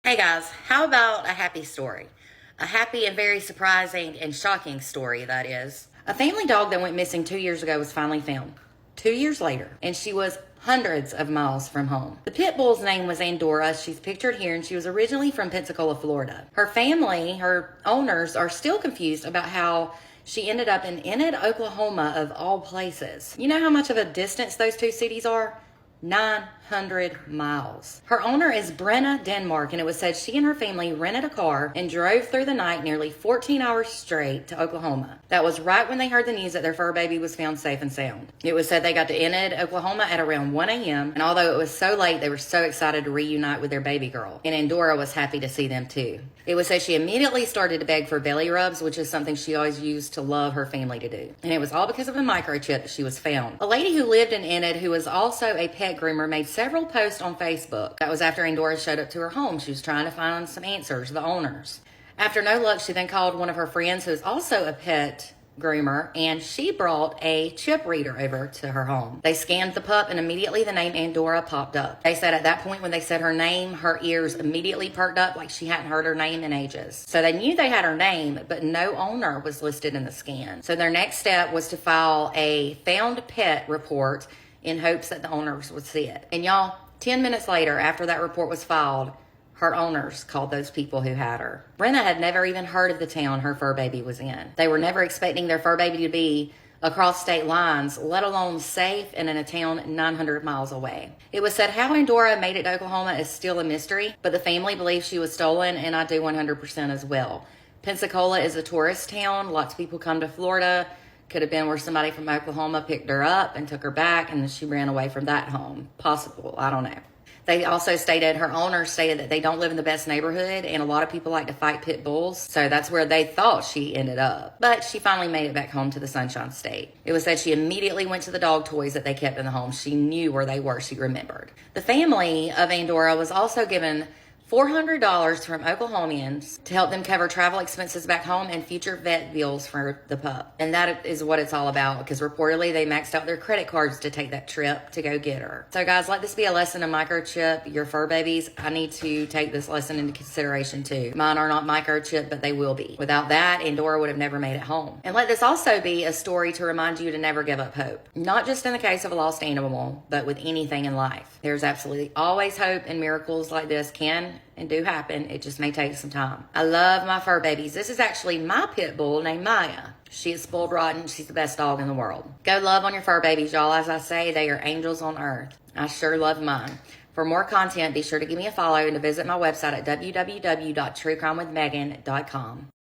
Hey guys, how about a happy story? A happy and very surprising and shocking story, that is. A family dog that went missing 2 years ago was finally found. 2 years later, and she was hundreds of miles from home. The pit bull's name was Andorra. She's pictured here, and she was originally from Pensacola, Florida. Her family, her owners, are still confused about how she ended up in Enid, Oklahoma, of all places. You know how much of a distance those two cities are? 900 miles. Her owner is Brenna Denmark, and it was said she and her family rented a car and drove through the night nearly 14 hours straight to Oklahoma. That was right when they heard the news that their fur baby was found safe and sound. It was said they got to Enid, Oklahoma at around 1 a.m., and although it was so late, they were so excited to reunite with their baby girl. And Andorra was happy to see them too. It was said she immediately started to beg for belly rubs, which is something she always used to love her family to do. And it was all because of a microchip that she was found. A lady who lived in Enid, who was also a pet groomer, made several posts on Facebook. That was after Andorra showed up to her home. She was trying to find some answers, the owners. After no luck, she then called one of her friends who is also a pet groomer, and she brought a chip reader over to her home. They scanned the pup, and immediately the name Andorra popped up. They said at that point when they said her name, her ears immediately perked up like she hadn't heard her name in ages. So they knew they had her name, but no owner was listed in the scan. So their next step was to file a found pet report in hopes that the owners would see it. And y'all, 10 minutes later, after that report was filed, her owners called those people who had her. Brenna had never even heard of the town her fur baby was in. They were never expecting their fur baby to be across state lines, let alone safe and in a town 900 miles away. It was said how Andorra made it to Oklahoma is still a mystery, but the family believes she was stolen, and I do 100% as well. Pensacola is a tourist town. Lots of people come to Florida. Could have been where somebody from Oklahoma picked her up and took her back, and then she ran away from that home. Possible. I don't know. They also stated, her owners stated that they don't live in the best neighborhood, and a lot of people like to fight pit bulls, so that's where they thought she ended up. But she finally made it back home to the Sunshine State. It was said she immediately went to the dog toys that they kept in the home. She knew where they were. She remembered. The family of Andorra was also given $400 from Oklahomans to help them cover travel expenses back home and future vet bills for the pup. And that is what it's all about, because reportedly they maxed out their credit cards to take that trip to go get her. So guys, let this be a lesson to microchip your fur babies. I need to take this lesson into consideration too. Mine are not microchipped, but they will be. Without that, Andorra would have never made it home. And let this also be a story to remind you to never give up hope. Not just in the case of a lost animal, but with anything in life. There's absolutely always hope, and miracles like this can and do happen. It just may take some time. I love my fur babies. This is actually my pit bull named Maya. She is spoiled rotten. She's the best dog in the world. Go love on your fur babies, y'all. As I say, they are angels on earth. I sure love mine. For more content, be sure to give me a follow and to visit my website at www.truecrimewithmegan.com.